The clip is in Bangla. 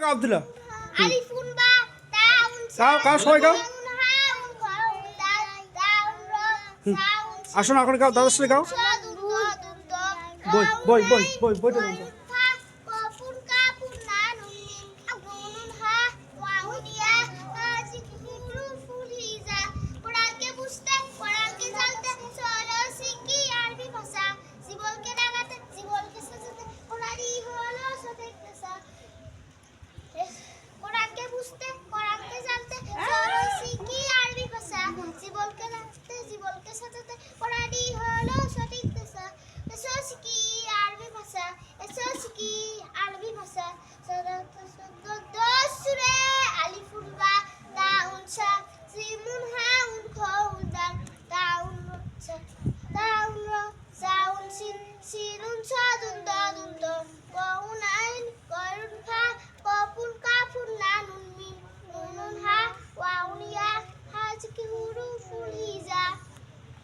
গাও আব্দুল্লাহ গাও সবাই গাও আসো না এখন গাও দাদার সাথে গাও বই বইটা